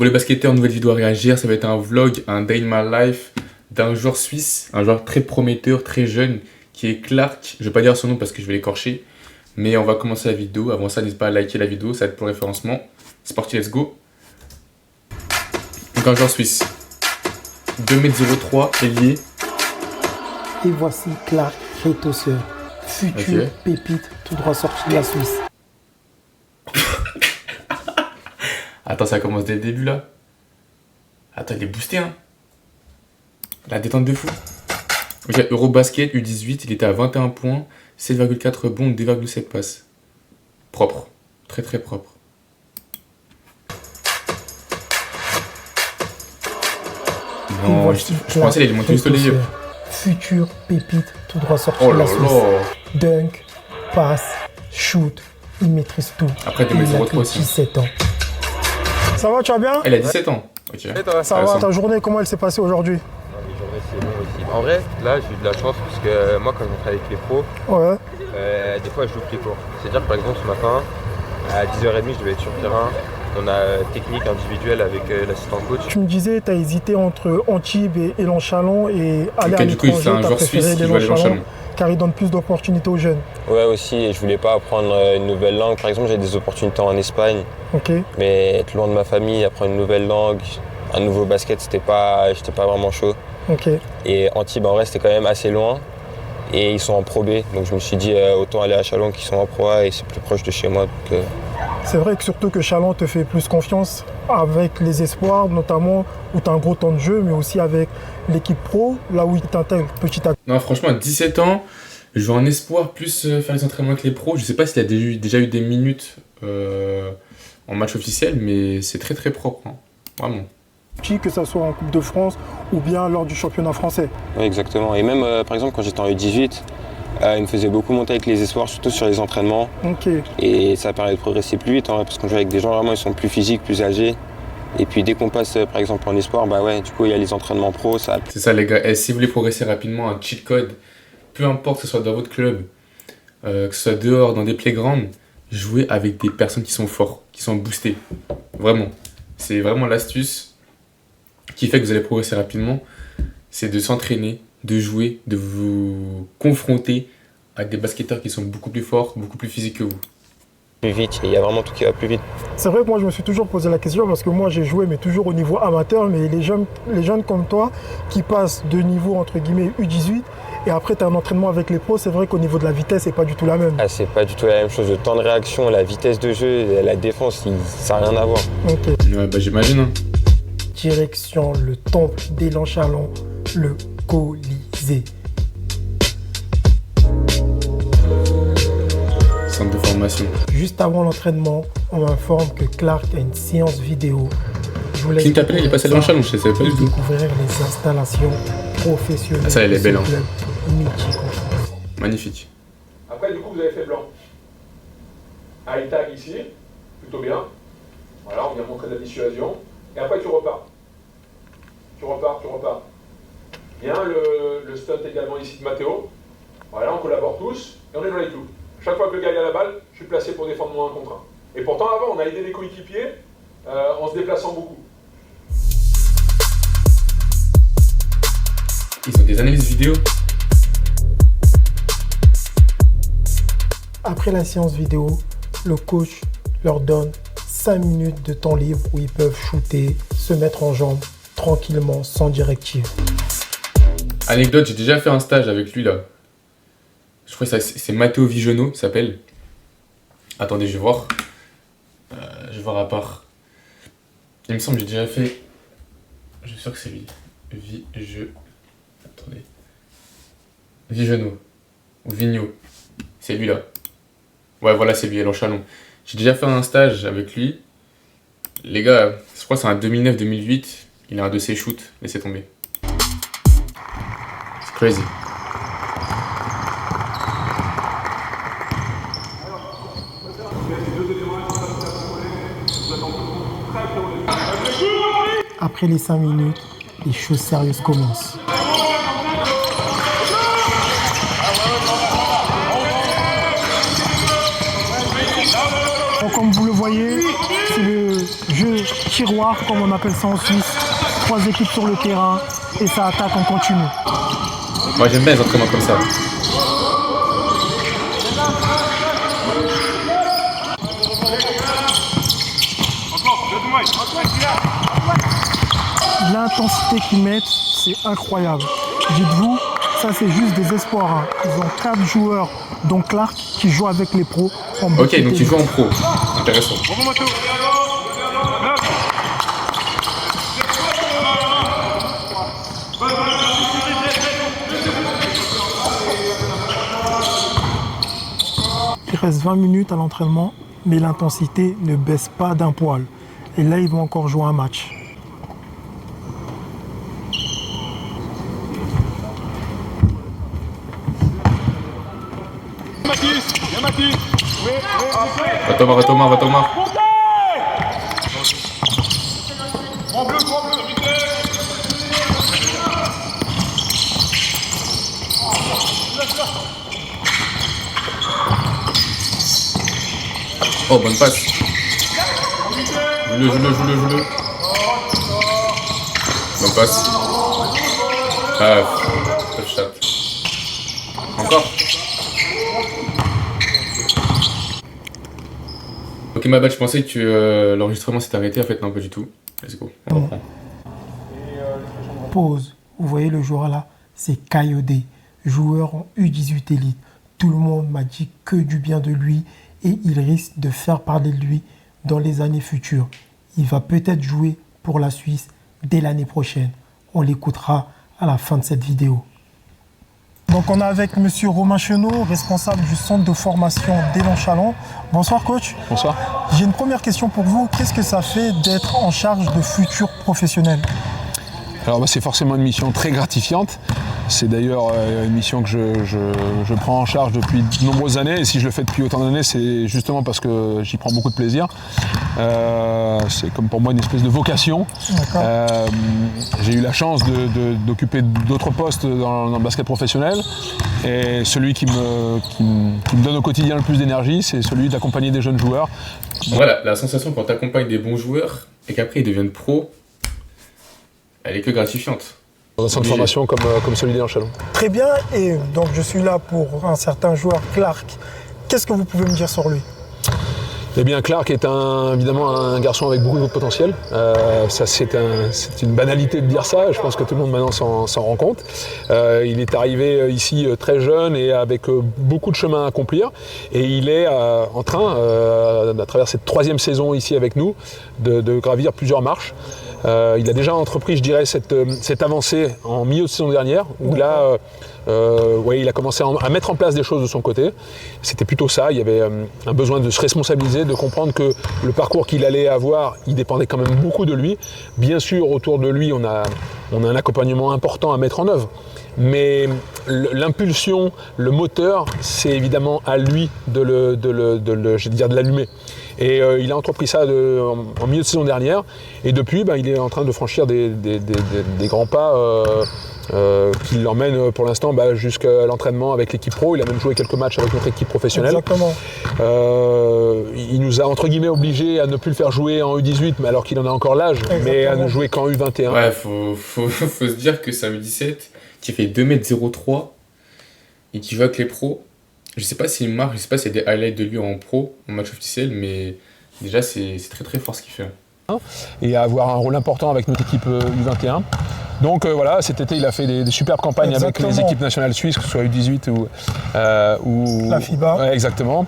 Pour les basketteurs, nouvelle vidéo à réagir, ça va être un vlog, un day in my life d'un joueur suisse, un joueur très prometteur, très jeune, qui est Clark. Je vais pas dire son nom parce que je vais l'écorcher, mais on va commencer la vidéo. Avant ça, n'hésite pas à liker la vidéo, ça va être pour le référencement. C'est parti, let's go. Donc un joueur suisse, 2,03 m, ailier. Et voici Clark Kreithoeser, futur pépite tout droit sorti de la Suisse. Attends, ça commence dès le début là. Attends, il est boosté hein. La détente de fou. Ok, Eurobasket U18, il était à 21 points, 7,4 rebonds, 2,7 passes. Propre. Très très propre. Non, je pensais qu'il allait monter juste au layup. Futur pépite tout droit sorti de la Suisse. Dunk, passe, shoot, il maîtrise tout. Après, tu mets 0,3 aussi. 17 ans. Ça va, tu vas bien? Elle a 17 ans. Ok. Ça va, ta journée, comment elle s'est passée aujourd'hui? Les journées, c'est bon aussi. En vrai, là, j'ai eu de la chance parce que moi, quand je rentre avec les pros, des fois, je loupe les cours. C'est-à-dire, par exemple, ce matin, à 10h30, je devais être sur le terrain. On a technique individuelle avec l'assistant coach. Tu me disais, tu as hésité entre Antibes et Élan Chalon et aller à l'étranger. C'est un joueur suisse qui joue à Élan Chalon. Car il donne plus d'opportunités aux jeunes. Ouais, aussi, et je voulais pas apprendre une nouvelle langue. Par exemple, j'ai des opportunités en Espagne. Ok. Mais être loin de ma famille, apprendre une nouvelle langue, un nouveau basket, j'étais pas vraiment chaud. Ok. Et Antibes, en vrai, c'était quand même assez loin. Et ils sont en Pro B. Donc je me suis dit, autant aller à Chalon qui sont en Pro A et c'est plus proche de chez moi. Donc, C'est vrai que surtout que Chalon te fait plus confiance avec les espoirs, notamment où tu as un gros temps de jeu, mais aussi avec l'équipe pro, là où il t'intègre petit à petit. Non, franchement, à 17 ans, je joue en espoir, plus faire les entraînements avec les pros. Je sais pas s'il a déjà eu des minutes en match officiel, mais c'est très très propre, hein. Vraiment. Que ce soit en Coupe de France ou bien lors du championnat français. Oui, exactement. Et même, par exemple, quand j'étais en U18, il me faisait beaucoup monter avec les espoirs, surtout sur les entraînements. Ok. Et ça permet de progresser plus vite, hein, parce qu'on joue avec des gens vraiment, ils sont plus physiques, plus âgés. Et puis dès qu'on passe, par exemple, en espoir, bah ouais, du coup, il y a les entraînements pro. C'est ça, les gars. Et si vous voulez progresser rapidement, un cheat code, peu importe que ce soit dans votre club, que ce soit dehors, dans des playgrounds, jouez avec des personnes qui sont forts, qui sont boostées. Vraiment. C'est vraiment l'astuce qui fait que vous allez progresser rapidement. C'est de s'entraîner, de jouer, de vous confronter à des basketteurs qui sont beaucoup plus forts, beaucoup plus physiques que vous. Plus vite, il y a vraiment tout qui va plus vite. C'est vrai que moi je me suis toujours posé la question parce que moi j'ai joué mais toujours au niveau amateur, mais les jeunes comme toi qui passent de niveau entre guillemets U18 et après tu as un entraînement avec les pros, c'est vrai qu'au niveau de la vitesse c'est pas du tout la même. Ah, c'est pas du tout la même chose, le temps de réaction, la vitesse de jeu, la défense, ça n'a rien à voir. Ok. Ouais, bah j'imagine. Hein. Direction le temple d'Élan Chalon, le Colisée. Centre de formation. Juste avant l'entraînement, on m'informe que Clark a une séance vidéo. Je vous laisse Qui t'appelle, il est passé à Élan Chalon, je sais pas du tout. Découvrir les installations professionnelles. Ah, ça, elle est belle, hein. Mythique en France. Magnifique. Après, du coup, vous avez fait blanc. High tag ici, plutôt bien. Voilà, on vient montrer de la dissuasion. Et après, tu repars. Tu repars. Bien, le stunt également ici de Mathéo. Voilà, on collabore tous et on est dans les clous. Chaque fois que le gars a la balle, je suis placé pour défendre mon 1 contre 1. Et pourtant, avant, on a aidé les coéquipiers en se déplaçant beaucoup. Ils ont des analyses vidéo. Après la séance vidéo, le coach leur donne 5 minutes de temps libre où ils peuvent shooter, se mettre en jambes tranquillement, sans directive. Anecdote, j'ai déjà fait un stage avec lui là. Je crois que c'est Matteo Vigenot, il s'appelle. Attendez, je vais voir. Je vais voir à part. Il me semble que j'ai déjà fait. Je suis sûr que c'est lui. Attendez. Vigenot. Ou Vigno. C'est lui là. Ouais, voilà, c'est lui, Élan Chalon. J'ai déjà fait un stage avec lui. Les gars, je crois que c'est un 2009-2008. Il a un de ses shoots. Laissez tomber. C'est crazy. Après les 5 minutes, les choses sérieuses commencent. Donc, comme vous le voyez, c'est le jeu tiroir, comme on appelle ça en Suisse. 3 équipes sur le terrain et ça attaque en continu. Moi j'aime bien les entraînements comme ça. L'intensité qu'ils mettent, c'est incroyable. Dites-vous, ça c'est juste des espoirs. Hein. Ils ont 4 joueurs, dont Clark, qui joue avec les pros. Ok, donc tu joues en pro. Intéressant. Il reste 20 minutes à l'entraînement, mais l'intensité ne baisse pas d'un poil. Et là, ils vont encore jouer un match. Va Thomas. Oh, bonne passe. Joue-le. Bonne passe. Ah, top shot. Encore. Ok, ma bad, je pensais que l'enregistrement s'était arrêté. En fait, non, pas du tout. Let's go, on reprend. Pause. Vous voyez le joueur là, c'est Kayode, joueur en U18 Elite. Tout le monde m'a dit que du bien de lui et il risque de faire parler de lui dans les années futures. Il va peut-être jouer pour la Suisse dès l'année prochaine. On l'écoutera à la fin de cette vidéo. Donc on est avec monsieur Romain Chenot, responsable du centre de formation d'Élan Chalon. Bonsoir coach. Bonsoir. J'ai une première question pour vous. Qu'est-ce que ça fait d'être en charge de futurs professionnels ? Alors c'est forcément une mission très gratifiante. C'est d'ailleurs une mission que je prends en charge depuis de nombreuses années. Et si je le fais depuis autant d'années, c'est justement parce que j'y prends beaucoup de plaisir. C'est comme pour moi une espèce de vocation. J'ai eu la chance d'occuper d'autres postes dans le basket professionnel. Et celui qui me donne au quotidien le plus d'énergie, c'est celui d'accompagner des jeunes joueurs. Voilà, la sensation quand tu accompagnes des bons joueurs et qu'après ils deviennent pros, elle est que gratifiante. Dans un centre de formation comme celui d'Élan Chalon. Très bien, et donc je suis là pour un certain joueur, Clark. Qu'est-ce que vous pouvez me dire sur lui ? Eh bien, Clark est évidemment un garçon avec beaucoup de potentiel. C'est une banalité de dire ça, je pense que tout le monde maintenant s'en rend compte. Il est arrivé ici très jeune et avec beaucoup de chemin à accomplir. Et il est en train, à travers cette 3e saison ici avec nous, de gravir plusieurs marches. Il a déjà entrepris, je dirais, cette avancée en milieu de saison dernière, où là, il a commencé à mettre en place des choses de son côté. C'était plutôt ça, il y avait un besoin de se responsabiliser, de comprendre que le parcours qu'il allait avoir, il dépendait quand même beaucoup de lui. Bien sûr, autour de lui, on a un accompagnement important à mettre en œuvre. Mais l'impulsion, le moteur, c'est évidemment à lui de l'allumer. Et il a entrepris ça en milieu de saison dernière. Et depuis, il est en train de franchir des grands pas qui l'emmènent pour l'instant jusqu'à l'entraînement avec l'équipe pro. Il a même joué quelques matchs avec notre équipe professionnelle. Exactement. Il nous a entre guillemets obligés à ne plus le faire jouer en U18, mais alors qu'il en a encore l'âge, mais à ne jouer qu'en U21. Ouais, faut se dire que c'est un U17 qui fait 2m03 et qui joue avec les pros. Je sais pas s'il marque, je sais pas s'il y a des highlights de lui en pro, en match officiel, mais déjà c'est très très fort ce qu'il fait. Et à avoir un rôle important avec notre équipe U21. Donc voilà, cet été il a fait des superbes campagnes avec les équipes nationales suisses, que ce soit U18 ou la FIBA. Ouais, exactement.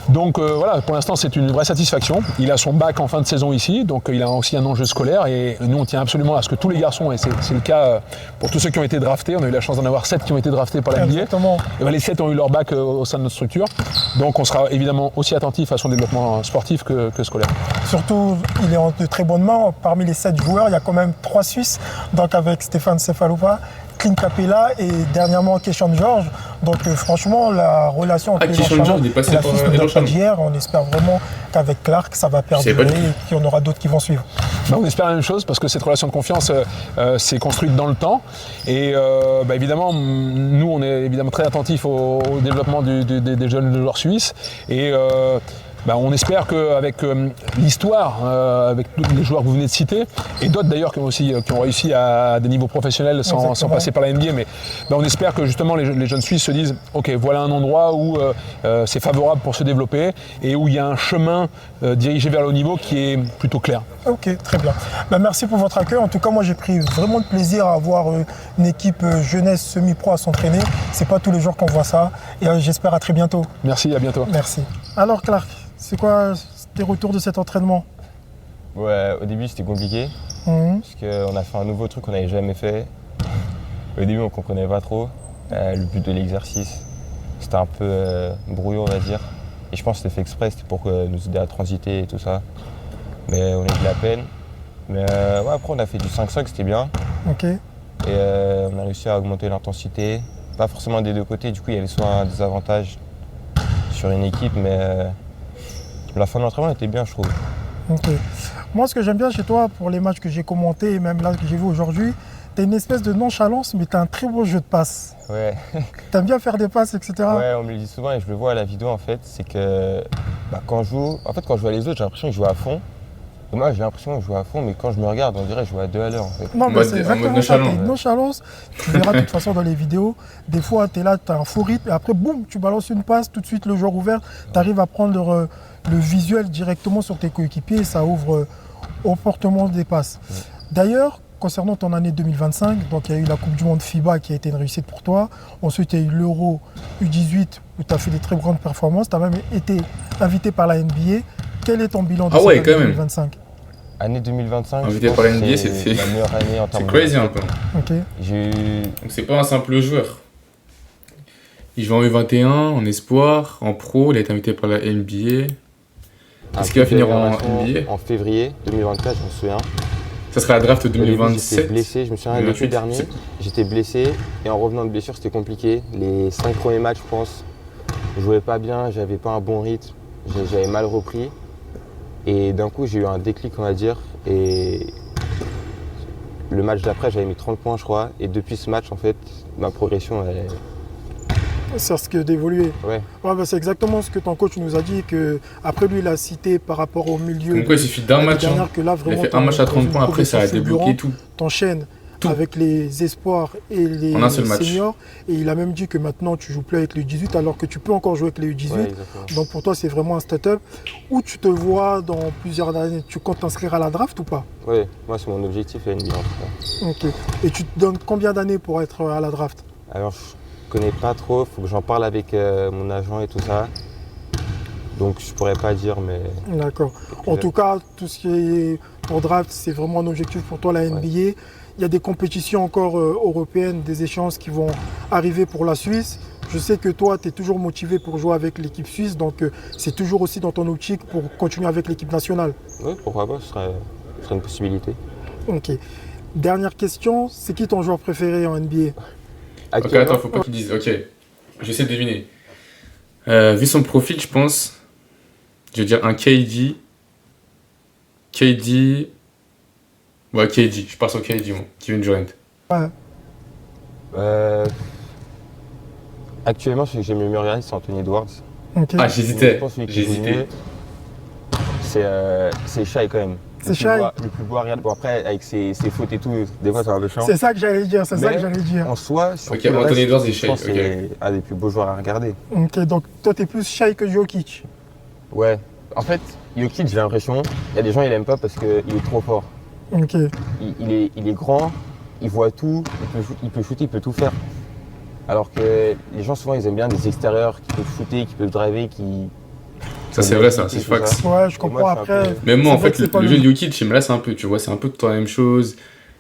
Donc voilà, pour l'instant c'est une vraie satisfaction. Il a son bac en fin de saison ici, donc il a aussi un enjeu scolaire et nous on tient absolument à ce que tous les garçons, et c'est le cas pour tous ceux qui ont été draftés, on a eu la chance d'en avoir 7 qui ont été draftés par la NBA. Et les 7 ont eu leur bac au sein de notre structure, donc on sera évidemment aussi attentif à son développement sportif que scolaire. Surtout, il est en de très bonnes mains. Parmi les 7 joueurs, il y a quand même 3 Suisses, donc avec Stéphane Cefalova, Clint Capella et dernièrement Keishon George. Donc franchement, la relation entre Keishon George est passé par Élan Chalon. On espère vraiment qu'avec Clark, ça va perdurer et qu'il y en aura d'autres qui vont suivre. On espère la même chose parce que cette relation de confiance s'est construite dans le temps. Et évidemment, nous, on est évidemment très attentifs au développement des jeunes joueurs suisses. Et On espère qu'avec l'histoire, avec tous les joueurs que vous venez de citer, et d'autres d'ailleurs qui ont réussi à des niveaux professionnels sans passer par la NBA, mais on espère que justement les jeunes Suisses se disent ok, voilà un endroit où c'est favorable pour se développer et où il y a un chemin dirigé vers le haut niveau qui est plutôt clair. Ok, très bien. Merci pour votre accueil. En tout cas, moi j'ai pris vraiment de plaisir à voir une équipe jeunesse semi-pro à s'entraîner. C'est pas tous les jours qu'on voit ça. Et j'espère à très bientôt. Merci, à bientôt. Merci. Alors Clark, c'est quoi tes retours de cet entraînement? Ouais, au début c'était compliqué. Parce qu'on a fait un nouveau truc qu'on n'avait jamais fait. Au début on comprenait pas trop le but de l'exercice. C'était un peu brouillon on va dire. Et je pense que c'était fait exprès, c'était pour nous aider à transiter et tout ça. Mais on a eu de la peine. Mais après on a fait du 5-5, c'était bien. Ok. Et on a réussi à augmenter l'intensité. Pas forcément des deux côtés, du coup il y avait soit un désavantage sur une équipe, mais la fin de l'entraînement était bien je trouve. Ok. Moi ce que j'aime bien chez toi pour les matchs que j'ai commentés et même là que j'ai vu aujourd'hui, t'as une espèce de nonchalance mais t'as un très beau jeu de passes. Ouais. T'aimes bien faire des passes, etc. Ouais, on me le dit souvent et je le vois à la vidéo en fait, c'est que quand je joue à les autres j'ai l'impression qu'ils jouent à fond. Et moi j'ai l'impression que je joue à fond mais quand je me regarde on dirait que je joue à 2 à l'heure en fait. Non mais c'est exactement ça, t'as une nonchalance. Tu verras de toute façon dans les vidéos, des fois t'es là, t'as un faux rythme et après boum, tu balances une passe, tout de suite le joueur ouvert, t'arrives à prendre le visuel directement sur tes coéquipiers et ça ouvre au portement des passes. Ouais. D'ailleurs, concernant ton année 2025, donc il y a eu la Coupe du Monde FIBA qui a été une réussite pour toi. Ensuite, il y a eu l'Euro U18 où tu as fait des très grandes performances. Tu as même été invité par la NBA. Quel est ton bilan de cette année 2025 ? Année 2025, invité par la NBA, c'est la meilleure année en termes de... C'est crazy un peu. Ok. Donc c'est pas un simple joueur. Il joue en U21, en espoir, en pro, il a été invité par la NBA. Est-ce qu'il va finir en NBA ? En février 2024, je me souviens. Ça sera la draft 2027. J'étais blessé, je me souviens l'été dernier, j'étais blessé et en revenant de blessure c'était compliqué. Les 5 premiers matchs je pense, je jouais pas bien, j'avais pas un bon rythme, j'avais mal repris. Et d'un coup j'ai eu un déclic on va dire et le match d'après j'avais mis 30 points je crois et depuis ce match en fait ma progression elle... Ça risque d'évoluer. Ouais. C'est exactement ce que ton coach nous a dit, que après lui il a cité par rapport au milieu. Donc il suffit d'un match. Que là, il a fait un match à 30 points, après ça a débloqué tout. T'enchaînes avec les espoirs et les seniors. Et il a même dit que maintenant tu joues plus avec les U18 alors que tu peux encore jouer avec les U18. Ouais, donc pour toi c'est vraiment un start-up. Où tu te vois dans plusieurs années, tu comptes t'inscrire à la draft ou pas ? Oui, moi c'est mon objectif à NBA en tout cas. Ok. Et tu te donnes combien d'années pour être à la draft ? Alors je connais pas trop, faut que j'en parle avec mon agent et tout ça. Donc je pourrais pas dire mais... D'accord. En tout cas, tout ce qui est pour draft, c'est vraiment un objectif pour toi la NBA. Ouais. Il y a des compétitions encore européennes, des échéances qui vont arriver pour la Suisse. Je sais que toi, tu es toujours motivé pour jouer avec l'équipe suisse, donc c'est toujours aussi dans ton optique pour continuer avec l'équipe nationale. Oui, pourquoi pas, ce serait une possibilité. Ok. Dernière question, c'est qui ton joueur préféré en NBA ? Ok, attends, faut pas qu'il dise. Ok, j'essaie de deviner. Vu son profil, je pense, je vais dire un KD. Ouais, KD, je pars sur KD, moi. Kevin Durant. Ouais. Actuellement, celui que j'aime le mieux regarder, c'est Anthony Edwards. Okay. Ah, j'hésitais. C'est Shai quand même. C'est Shai. Le plus beau à regarder. Bon, après, avec ses fautes et tout, des fois, c'est un peu chiant. C'est ça que j'allais dire, En soi, ok, Anthony Edwards et Shai. C'est un des plus beaux joueurs à regarder. Ok, donc toi, t'es plus Shai que Jokic. Ouais. En fait, Jokic, j'ai l'impression, il y a des gens, ils l'aiment pas parce qu'il est trop fort. Ok. Il est grand, il voit tout, il peut shooter, il peut tout faire. Alors que les gens, souvent, ils aiment bien des extérieurs qui peuvent shooter, qui peuvent driver, qui... Ça c'est vrai, ça, c'est fax. Ouais, je comprends après. Même moi, en fait, le jeu de Jokic, il me lasse un peu, tu vois, c'est un peu tout la même chose.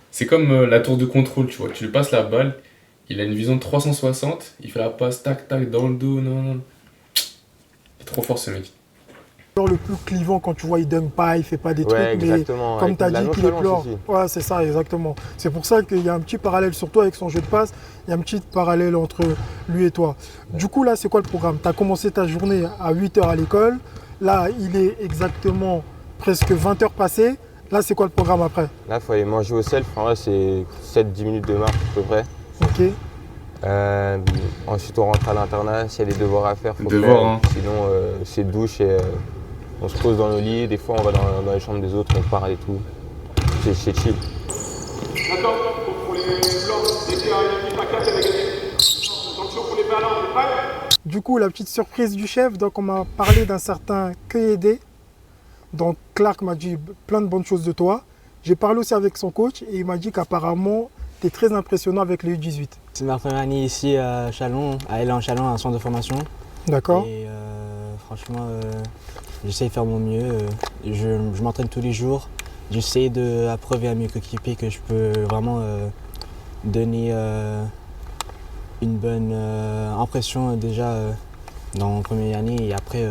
C'est comme la tour de contrôle, tu vois, tu lui passes la balle, il a une vision de 360, il fait la passe, tac, tac, dans le dos, non. Il est trop fort ce mec. Le plus clivant quand tu vois il dunk pas, il fait pas des trucs, mais comme tu as dit qu'il est pleure. Ouais, c'est ça, exactement. C'est pour ça qu'il y a un petit parallèle, surtout avec son jeu de passe, il y a un petit parallèle entre lui et toi. Du coup, là, c'est quoi le programme ? Tu as commencé ta journée à 8h à l'école. Là, il est exactement presque 20h passées. Là, c'est quoi le programme après ? Là, il faut aller manger au self. En vrai, c'est 7-10 minutes de marche à peu près. Ok. Ensuite, on rentre à l'internat. S'il y a des devoirs à faire, faut faire. Hein. Sinon, c'est douche et On se pose dans nos lits, des fois on va dans les chambres des autres, on parle et tout. C'est chill. Attends, pour les blancs, dès qu'il y a une équipe à 4, elle est gagnée. Attention pour les ballons, on est prêts? Du coup, la petite surprise du chef, donc on m'a parlé d'un certain Keyede. Donc Clark m'a dit plein de bonnes choses de toi. J'ai parlé aussi avec son coach et il m'a dit qu'apparemment, tu es très impressionnant avec les U18. C'est ma première année ici à Châlons, à Élan Châlons, un centre de formation. D'accord. Et franchement, j'essaie de faire mon mieux. Je m'entraîne tous les jours. J'essaie d'approuver à mes coéquipiers que je peux vraiment donner une bonne impression déjà dans la première année et après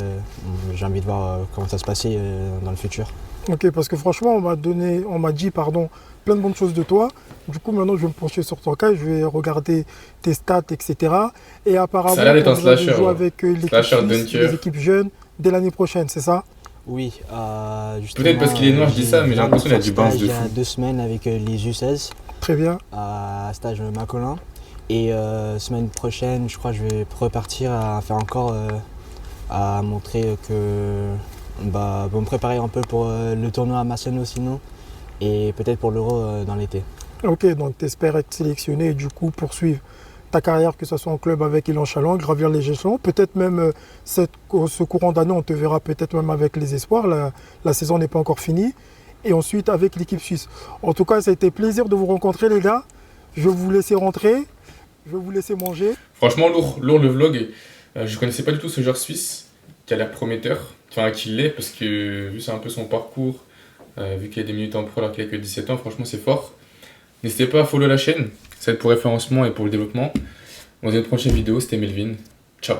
j'ai envie de voir comment ça se passait dans le futur. Ok, parce que franchement on m'a dit plein de bonnes choses de toi. Du coup maintenant je vais me pencher sur ton cas, je vais regarder tes stats, etc. Et apparemment ça a l'air d'être un slasher, jouer avec les équipes jeunes dès l'année prochaine, c'est ça? Oui, peut-être parce qu'il est noir je dis ça, mais j'ai l'impression qu'il a du bounce de fou. Il y a 2 semaines avec les U16. Très bien. À stage Macolin. Et semaine prochaine, je crois que je vais repartir à faire encore, à montrer que, pour me préparer un peu pour le tournoi à Masseno sinon, et peut-être pour l'Euro dans l'été. Ok, donc tu espères être sélectionné et du coup poursuivre ta carrière, que ce soit en club avec Élan Châlons, gravir les échelons. Peut-être même ce courant d'année, on te verra peut-être même avec les espoirs. La saison n'est pas encore finie. Et ensuite avec l'équipe suisse. En tout cas, ça a été plaisir de vous rencontrer les gars. Je vais vous laisser rentrer. Je vais vous laisser manger. Franchement, lourd le vlog. Je connaissais pas du tout ce joueur suisse qui a l'air prometteur. Enfin, qu'il l'est, parce que vu c'est un peu son parcours, vu qu'il y a des minutes en pro alors qu'il a que 17 ans, franchement, c'est fort. N'hésitez pas à follow la chaîne. Ça aide pour référencement et pour le développement. On se dit à une prochaine vidéo. C'était Melvin. Ciao.